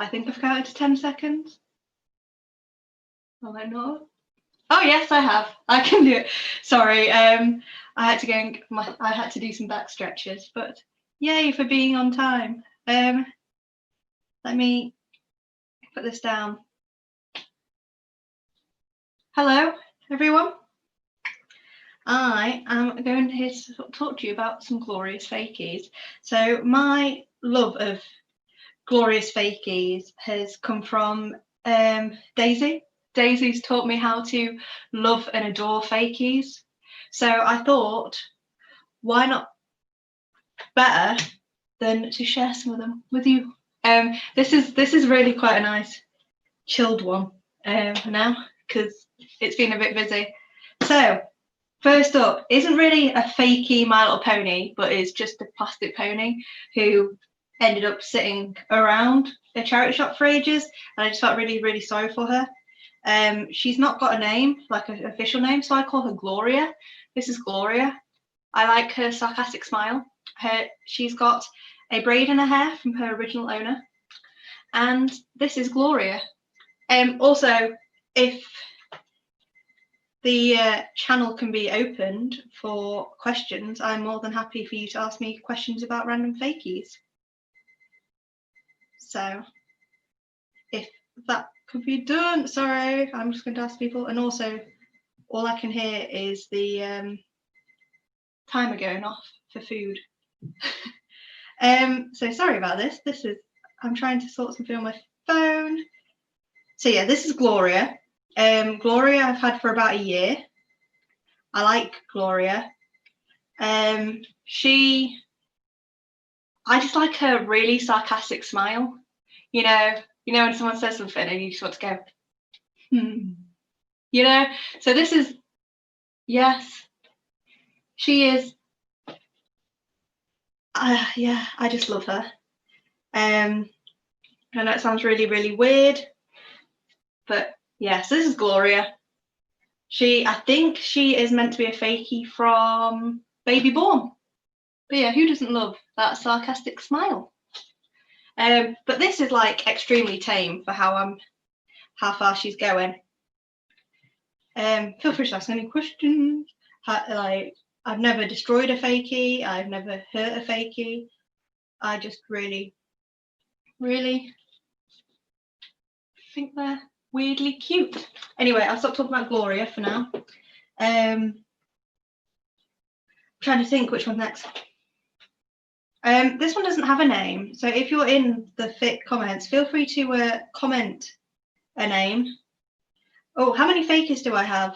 I think I've counted to 10 seconds. Will I not? Oh yes, I have. I can do it. Sorry, I had to go and I had to do some back stretches, but yay for being on time. Let me put this down. Hello, everyone. I am going here to talk to you about some glorious fakies. So my love of glorious fakies has come from Daisy. Daisy's taught me how to love and adore fakies. So I thought, why not better than to share some of them with you. This is really quite a nice chilled one now, because it's been a bit busy. So first up, isn't really a fakey My Little Pony, but is just a plastic pony who ended up sitting around a charity shop for ages, and I just felt really, really sorry for her. She's not got a name, like an official name, so I call her Gloria. This is Gloria. I like her sarcastic smile. She's got a braid in her hair from her original owner, and this is Gloria. Also, if the channel can be opened for questions, I'm more than happy for you to ask me questions about random fakies. So if that could be done, sorry, I'm just going to ask people. And also, all I can hear is the timer going off for food. So sorry about this. I'm trying to sort something on my phone. So yeah, this is Gloria. Gloria I've had for about a year. I like Gloria. I just like her really sarcastic smile. You know when someone says something and you just want to go, you know. So this is, yes, she is. Yeah, I just love her. I know it sounds really, really weird, but yes, this is Gloria. I think she is meant to be a fakie from Baby Born. But yeah, who doesn't love that sarcastic smile? But this is like extremely tame for how far she's going. Feel free to ask any questions. I've never destroyed a fakie. I've never hurt a fakie. I just really, really think they're weirdly cute. Anyway, I'll stop talking about Gloria for now. Trying to think which one's next. This one doesn't have a name, so if you're in the fit comments, feel free to comment a name. Oh, how many fakies do I have?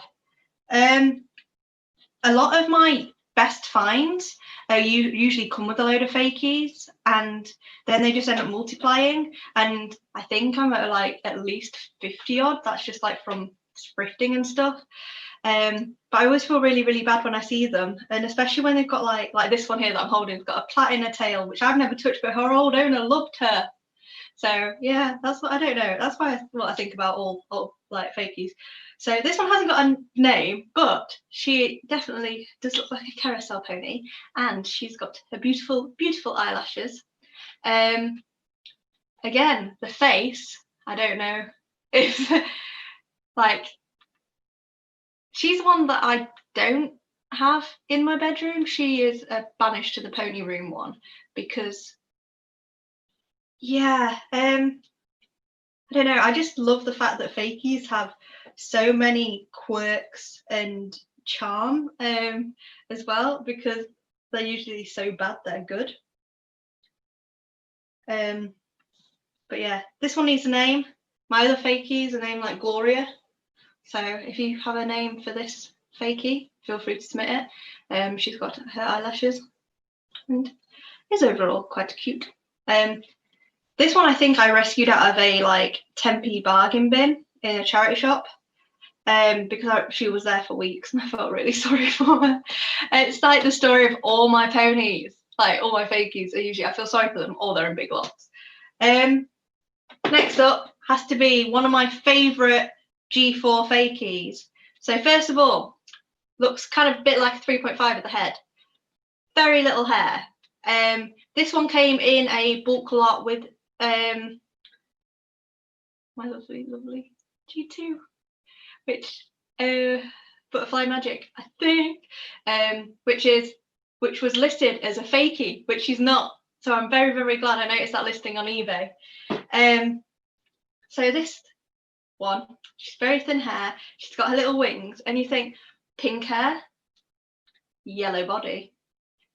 A lot of my best finds usually come with a load of fakies, and then they just end up multiplying, and I think I'm at like at least 50 odd. That's just like from thrifting and stuff. But I always feel really, really bad when I see them, and especially when they've got like this one here that I'm holding, has got a plait in her tail, which I've never touched, but her old owner loved her. So yeah, that's what I don't know. That's what I think about all like fakies. So this one hasn't got a name, but she definitely does look like a carousel pony, and she's got her beautiful, beautiful eyelashes. Again, the face, I don't know if like, she's one that I don't have in my bedroom. She is a banished to the pony room one, because yeah, I don't know, I just love the fact that fakies have so many quirks and charm as well, because they're usually so bad they're good. But yeah, this one needs a name. My other fakie is a name like Gloria, so if you have a name for this fakie, feel free to submit it. She's got her eyelashes and is overall quite cute. This one I think I rescued out of a like 10p bargain bin in a charity shop, because she was there for weeks and I felt really sorry for her. It's like the story of all my ponies, like all my fakies are usually, I feel sorry for them, or they're in big lots. Next up has to be one of my favourite G4 fakies. So first of all, looks kind of a bit like a 3.5 at the head. Very little hair. This one came in a bulk lot with my lovely, lovely G2, which Butterfly Magic, I think, which was listed as a fakie, which she's not. So I'm very, very glad I noticed that listing on eBay. So this one, she's very thin hair, she's got her little wings, and you think pink hair, yellow body.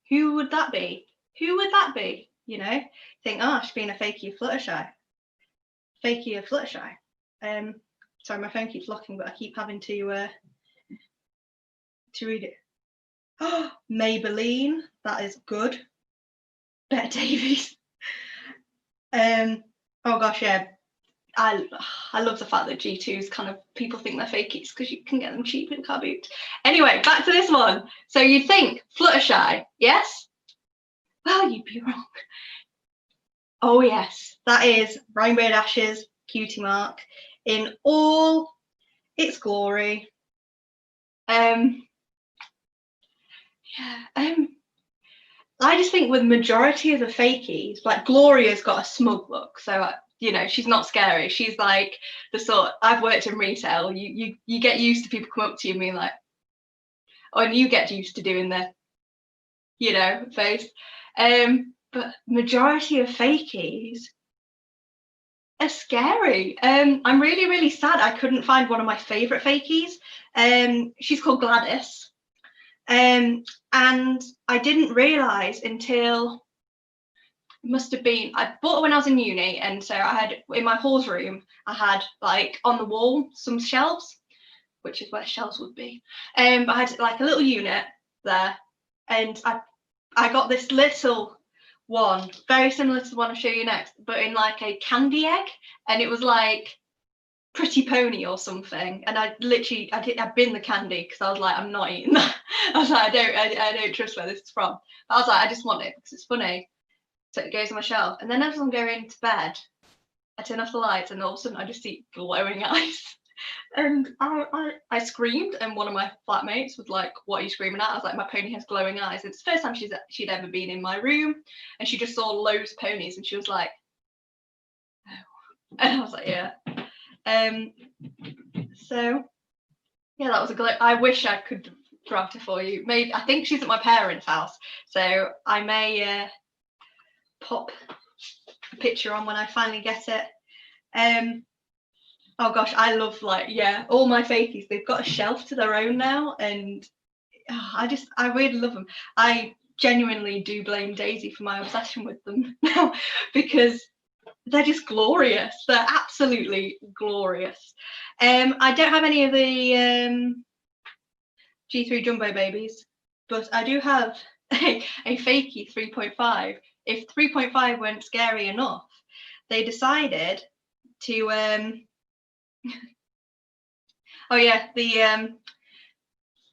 Who would that be? Who would that be? You know, think, oh, she's been a Fakie or Fluttershy. Fakie or Fluttershy. Sorry, my phone keeps locking, but I keep having to read it. Oh, Maybelline, that is good. Bette Davies. Oh gosh, yeah. I love the fact that G2s kind of, people think they're fakies because you can get them cheap in car boot. Anyway, back to this one. So you'd think Fluttershy, yes? Well, you'd be wrong. Oh yes, that is Rainbow Dash's Cutie Mark in all its glory. I just think with majority of the fakies, like Gloria's got a smug look, so you know, she's not scary. She's like the sort, I've worked in retail, you get used to people come up to you and being like, oh, and you get used to doing the, you know, face. But majority of fakies are scary. I'm really, really sad I couldn't find one of my favourite fakies. She's called Gladys. And I didn't realise until, must have been, I bought it when I was in uni, and so I had, in my halls room, I had like on the wall some shelves, which is where shelves would be. I had like a little unit there, and I got this little one, very similar to the one I'll show you next, but in like a candy egg, and it was like Pretty Pony or something, and I bin the candy because I was like, I'm not eating that. I was like, I don't trust where this is from. But I was like, I just want it because it's funny. So it goes on my shelf, and then as I'm going to bed, I turn off the lights, and all of a sudden I just see glowing eyes. And I screamed, and one of my flatmates was like, what are you screaming at? I was like, my pony has glowing eyes. It's the first time she'd ever been in my room, and she just saw loads of ponies, and she was like, oh. And I was like, yeah. So yeah, that was a glow. I wish I could draft it for you. Maybe, I think she's at my parents' house, so I may pop a picture on when I finally get it. Oh gosh, I love, like, yeah, all my fakies, they've got a shelf to their own now, and I really love them. I genuinely do blame Daisy for my obsession with them now, because they're just glorious. They're absolutely glorious. I don't have any of the G3 Jumbo babies, but I do have a fakie 3.5. If 3.5 weren't scary enough, they decided to oh yeah, the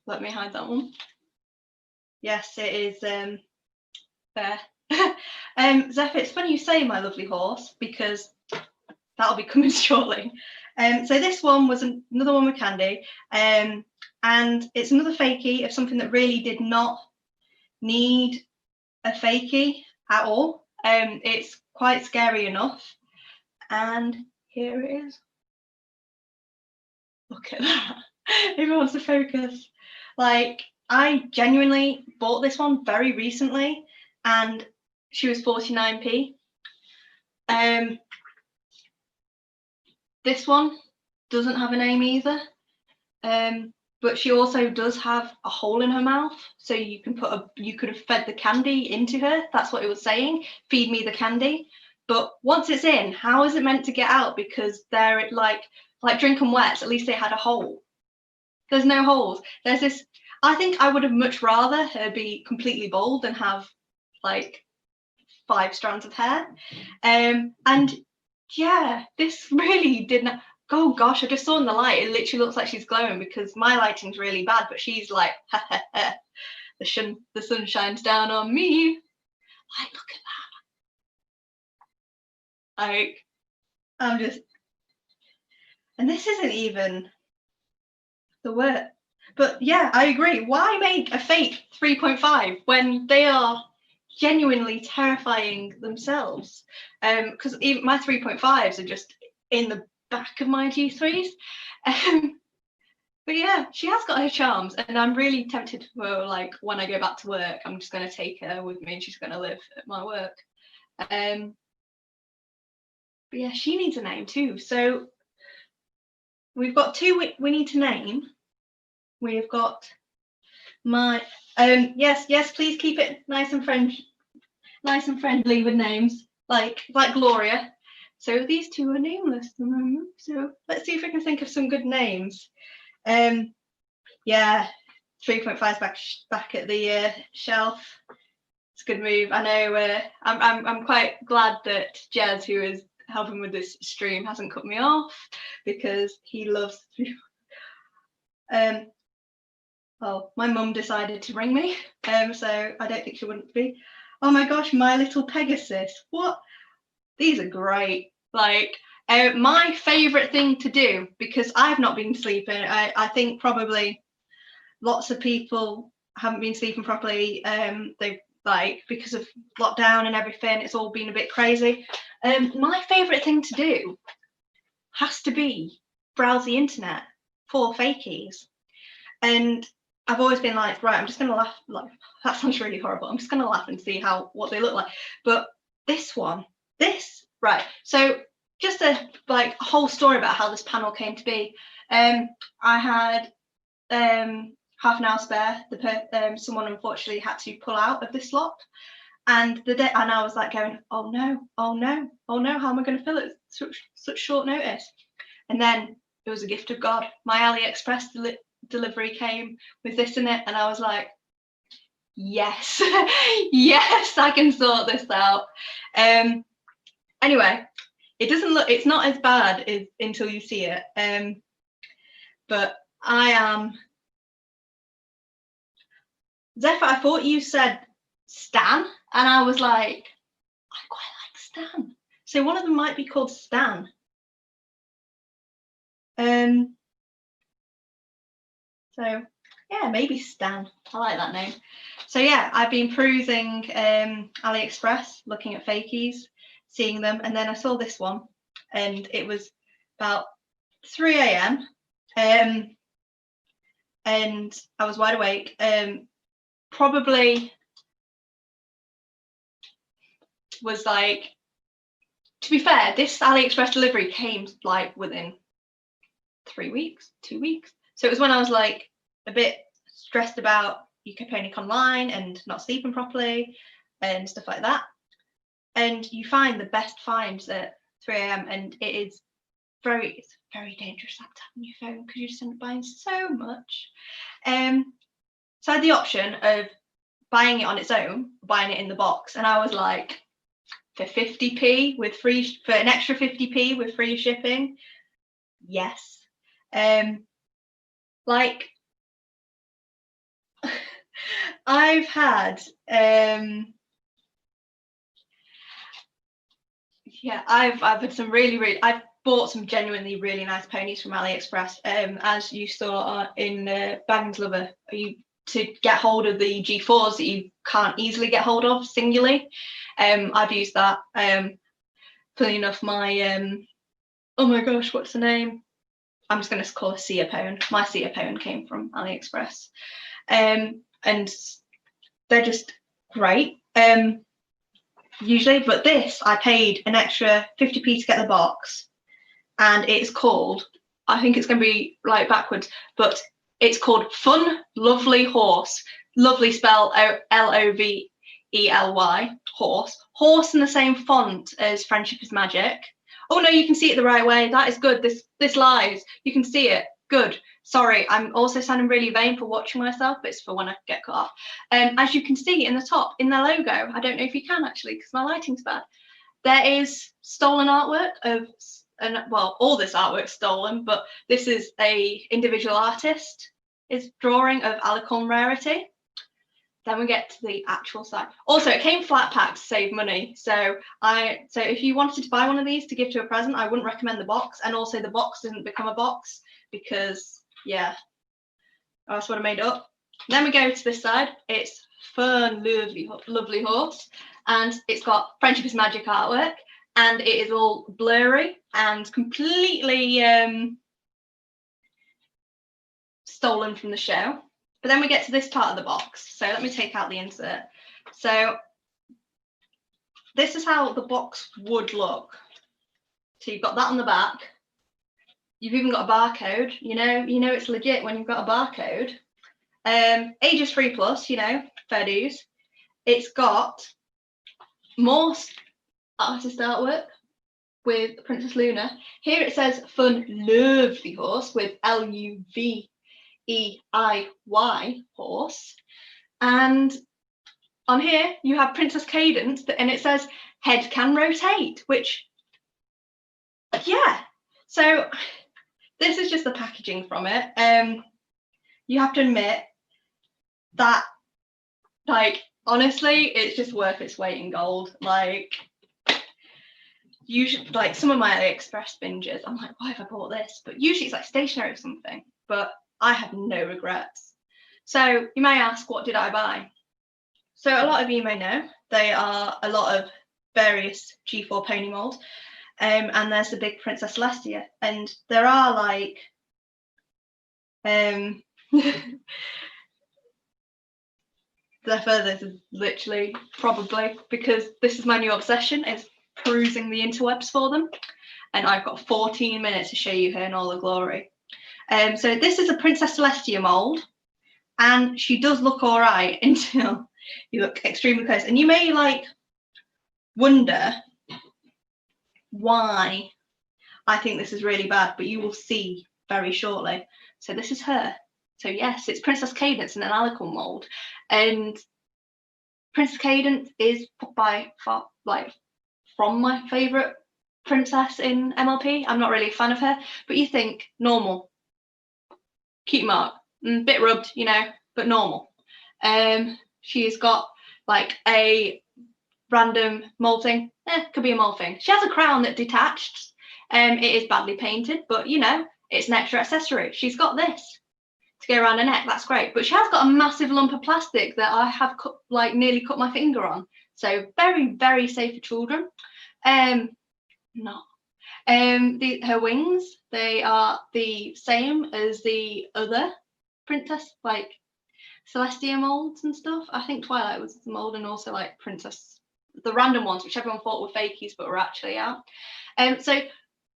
let me hide that one. Yes, it is there. Zephyr, it's funny you say my lovely horse, because that'll be coming shortly. So this one was another one with candy, and it's another fakie of something that really did not need a fakie at all. It's quite scary enough, and here it is. Look at that. If it wants to focus. Like, I genuinely bought this one very recently, and she was 49p. This one doesn't have a name either, but she also does have a hole in her mouth, so you could have fed the candy into her. That's what it was saying, feed me the candy. But once it's in, how is it meant to get out? Because they're like Drink and Wets, at least they had a hole. There's no holes. There's this, I think I would have much rather her be completely bald than have like 5 strands of hair. And yeah, this really didn't. Oh gosh, I just saw in the light, it literally looks like she's glowing, because my lighting's really bad, but she's like, the sun shines down on me. Like, look at that. Like, I'm just, and this isn't even the word. But yeah, I agree. Why make a fake 3.5 when they are genuinely terrifying themselves? Because even my 3.5s are just in the back of my G3s. But yeah, she has got her charms, and I'm really tempted for, like, when I go back to work, I'm just going to take her with me and she's going to live at my work. But yeah, she needs a name too. So we've got two we need to name. We've got my yes, please keep it nice and friendly with names, like Gloria. So these two are nameless at the moment. So let's see if we can think of some good names. Yeah, 3.5's back at the shelf. It's a good move. I know. I'm quite glad that Jez, who is helping with this stream, hasn't cut me off, because he loves. Well, my mum decided to ring me, so I don't think she wouldn't be. Oh my gosh, My Little Pegasus. What? These are great. Like, my favourite thing to do, because I've not been sleeping. I think probably lots of people haven't been sleeping properly. They've, like, because of lockdown and everything, it's all been a bit crazy. My favourite thing to do has to be browse the internet for fakies. And I've always been like, right, I'm just going to laugh. Like, that sounds really horrible. I'm just going to laugh and see what they look like. But this one, right. So just a whole story about how this panel came to be. I had half an hour spare. Someone unfortunately had to pull out of this lot, and I was like going, oh no, how am I going to fill it at such short notice? And then it was a gift of God. My AliExpress delivery came with this in it, and I was like, yes, yes, I can sort this out. Anyway, it's not as bad until you see it. But I am Zephyr, I thought you said Stan, and I was like, I quite like Stan. So one of them might be called Stan. So yeah, maybe Stan. I like that name. So yeah, I've been perusing AliExpress, looking at fakies, seeing them, and then I saw this one, and it was about 3 a.m. And I was wide awake. Probably was like, to be fair, this AliExpress delivery came like within 3 weeks, 2 weeks. So it was when I was like a bit stressed about UK PonyCONLINE and not sleeping properly and stuff like that. And you find the best finds at 3 a.m. and it's very dangerous after having your phone, because you just end up buying so much. So I had the option of buying it on its own, buying it in the box, and I was like, for 50p for an extra 50p with free shipping, yes. Like, I've had I've had some I've bought some genuinely really nice ponies from AliExpress. As you saw in Bang's Lover, to get hold of the G4s that you can't easily get hold of singly. I've used that. Funny enough, my oh my gosh, what's the name? I'm just going to call it Sia Pone. My Sia Pone came from AliExpress, and they're just great. Usually, but this I paid an extra 50p to get the box, and it's called, I think it's going to be like backwards, but it's called Fun Lovely Horse. Lovely spelled Lovely, horse in the same font as Friendship is Magic. Oh no, you can see it the right way. That is good. This lies. You can see it. Good. Sorry, I'm also sounding really vain for watching myself, but it's for when I get cut off. As you can see in the top, in their logo, I don't know if you can actually because my lighting's bad, there is stolen artwork of, and well, all this artwork's stolen, but this is a individual artist is drawing of Alicorn Rarity. Then we get to the actual side. Also, it came flat packed to save money. So if you wanted to buy one of these to give to a present, I wouldn't recommend the box. And also the box didn't become a box because, yeah, that's what I made up. Then we go to this side. It's Fun Lovely Horse. And it's got Friendship is Magic artwork. and it is all blurry and completely stolen from the show. But then we get to this part of the box. So let me take out the insert. So this is how the box would look. So you've got that on the back. You've even got a barcode. You know it's legit when you've got a barcode. Ages 3+, you know, fair dues. It's got more artist artwork with Princess Luna. Here it says Fun Lovely Horse with LUVEIY horse. And on here you have Princess Cadence, and it says head can rotate, which, yeah. So this is just the packaging from it. You have to admit that, like, honestly, it's just worth its weight in gold. Like, usually, like, some of my AliExpress binges, I'm like, why have I bought this? But usually it's like stationery or something, but I have no regrets. So you may ask, what did I buy? So a lot of you may know they are a lot of various G4 pony molds, and there's the big Princess Celestia, and there are like the furthers is literally probably because this is my new obsession, is perusing the interwebs for them, and I've got 14 minutes to show you her in all her glory. So this is a Princess Celestia mold, and she does look all right until you look extremely close, and you may like wonder why I think this is really bad, but you will see very shortly. So this is her. So yes, it's Princess Cadence in an alicorn mold, and Princess Cadence is by far, like, from my favourite princess in MLP. I'm not really a fan of her, but you think normal, cute mark, bit rubbed, you know, but normal. She's got like a random mold thing. Could be a mold thing. She has a crown that detached. It is badly painted, but you know, it's an extra accessory. She's got this to go around her neck. That's great. But she has got a massive lump of plastic that I have nearly cut my finger on. So very, very safe for children. Her wings, they are the same as the other princess, like Celestia molds and stuff. I think Twilight was the mold, and also like Princess, the random ones, which everyone thought were fakies, but were actually out. So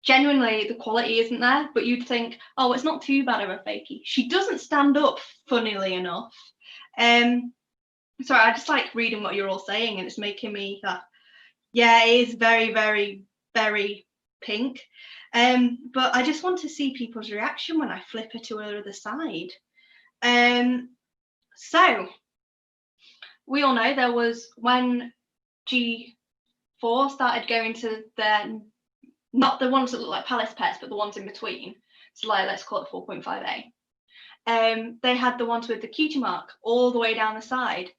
genuinely, the quality isn't there, but you'd think, oh, it's not too bad of a fakie. She doesn't stand up, funnily enough. Sorry, I just like reading what you're all saying, and it's making me yeah, it is very, very, very pink. But I just want to see people's reaction when I flip her to her other side. So we all know there was, when G4 started going to their, not the ones that look like Palace Pets, but the ones in between. So like, let's call it 4.5A. They had the ones with the cutie mark all the way down the side.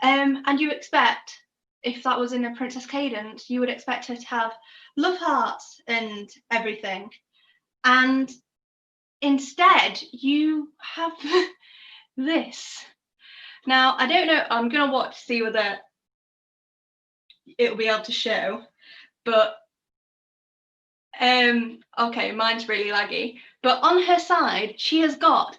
And you expect, if that was in a Princess Cadence, you would expect her to have love hearts and everything. And instead, you have this. Now, I don't know, I'm going to watch to see whether it'll be able to show, but okay, mine's really laggy. But on her side, she has got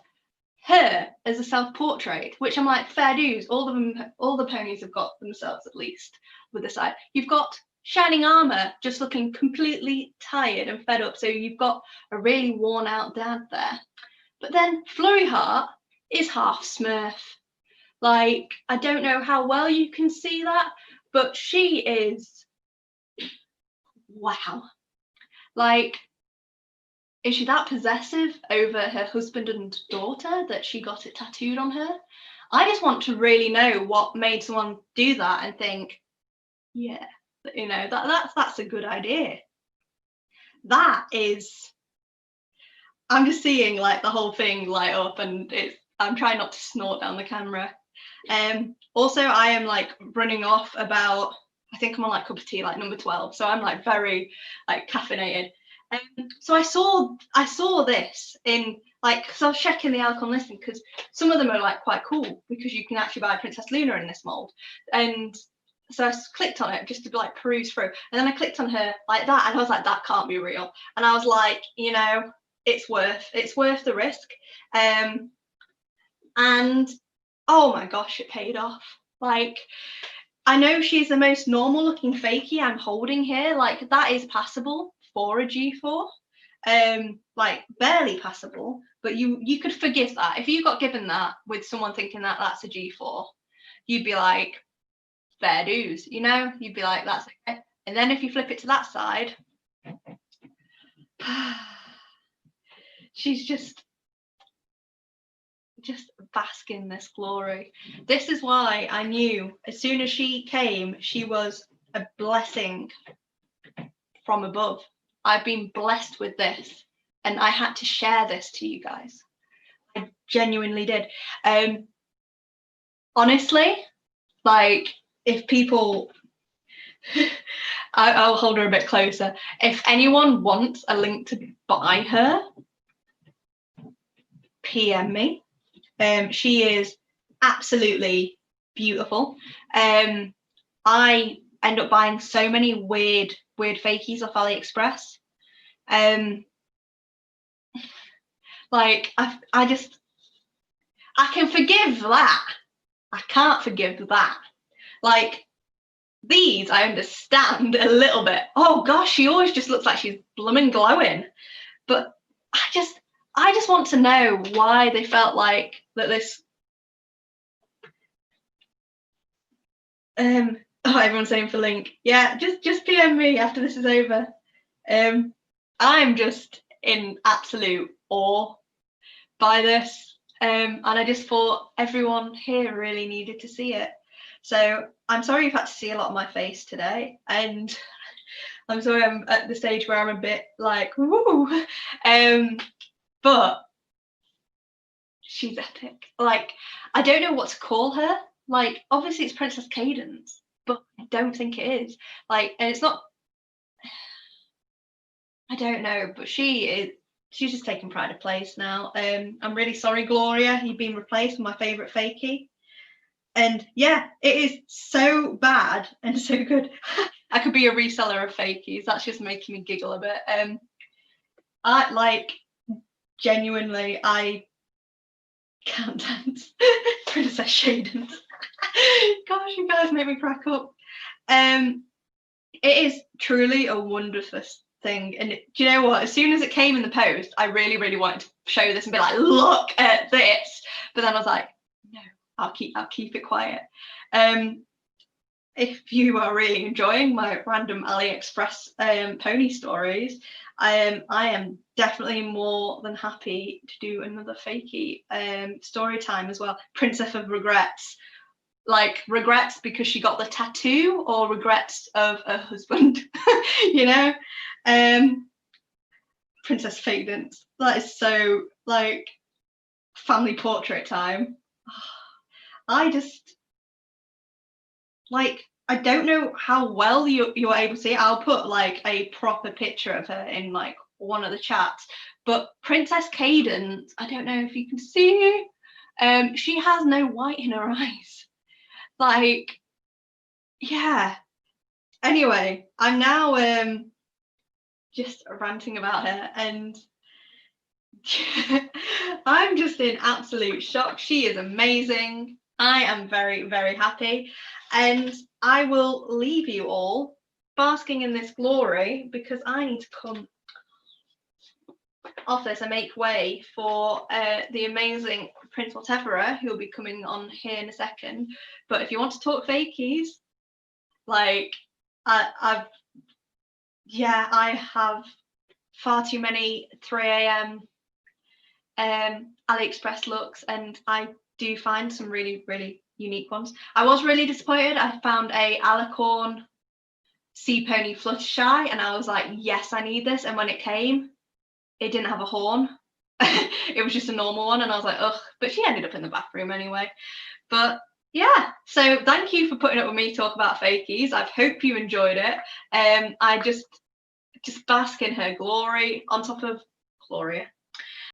her as a self-portrait, which I'm like, fair dues. All the ponies have got themselves, at least with the side. You've got Shining Armour just looking completely tired and fed up, so you've got a really worn out dad there. But then Flurry Heart is half Smurf. Like, I don't know how well you can see that, but she is, wow. Like, is she that possessive over her husband and daughter that she got it tattooed on her? I just want to really know what made someone do that and think, yeah, you know, that's a good idea. That is, I'm just seeing like the whole thing light up, and I'm trying not to snort down the camera. Also, I am like running off about, I think I'm on like cup of tea, like number 12. So I'm like very like caffeinated. So I saw this in like, because I was checking the Alcon listing, because some of them are like quite cool because you can actually buy Princess Luna in this mold. And So I clicked on it just to like peruse through, and then I clicked on her like that, and I was like, that can't be real. And I was like, you know, it's worth the risk. And oh my gosh, it paid off. Like, I know she's the most normal looking fakie I'm holding here. Like, that is passable for a G4. Like barely passable, but you could forgive that. If you got given that with someone thinking that that's a G4, you'd be like, fair dues, you know, you'd be like, that's okay. And then if you flip it to that side, she's just basking in this glory. This is why I knew as soon as she came, she was a blessing from above. I've been blessed with this, and I had to share this to you guys. I genuinely did. Honestly, like, if people I'll hold her a bit closer. If anyone wants a link to buy her, PM me. She is absolutely beautiful. I end up buying so many weird fakies off AliExpress. Like, I can forgive that. I can't forgive that. Like, these I understand a little bit. Oh gosh, she always just looks like she's blooming glowing. But I just want to know why they felt like that this oh, everyone's saying for link. Yeah, just PM me after this is over. I'm just in absolute awe by this. And I just thought everyone here really needed to see it. So I'm sorry you've had to see a lot of my face today, and I'm sorry I'm at the stage where I'm a bit like, woo. But she's epic. Like, I don't know what to call her. Like, obviously it's Princess Cadence, but I don't think it is. Like, and it's not, I don't know, but she's just taking pride of place now. I'm really sorry, Gloria, you've been replaced with my favourite fakie. And yeah, it is so bad and so good. I could be a reseller of fakies. That's just making me giggle a bit. I like, genuinely, I can't dance. Princess Shadens. Gosh, you guys make me crack up. It is truly a wonderful thing. And do you know what? As soon as it came in the post, I really wanted to show this and be like, look at this. But then I was like, no, I'll keep it quiet. If you are really enjoying my random AliExpress pony stories, I am definitely more than happy to do another fakie story time as well. Princess of Regrets. Like, regrets because she got the tattoo, or regrets of her husband, you know? Princess Cadence. That is so, like, family portrait time. I just, like, I don't know how well you're able to see it. I'll put like a proper picture of her in like one of the chats. But Princess Cadence, I don't know if you can see, she has no white in her eyes. Like, yeah. Anyway, I'm now just ranting about her, and I'm just in absolute shock. She is amazing. I am very happy, and I will leave you all basking in this glory, because I need to come off this and make way for the amazing Prince Whatever, who will be coming on here in a second. But if you want to talk fakies, like, I have far too many 3 a.m. AliExpress looks, and I do find some really unique ones. I was really disappointed. I found a Alicorn Sea Pony Fluttershy, and I was like, yes, I need this. And when it came, it didn't have a horn. It was just a normal one, and I was like, ugh. But she ended up in the bathroom anyway. But yeah, so thank you for putting up with me talk about fakies. I hope you enjoyed it. I just bask in her glory on top of Gloria.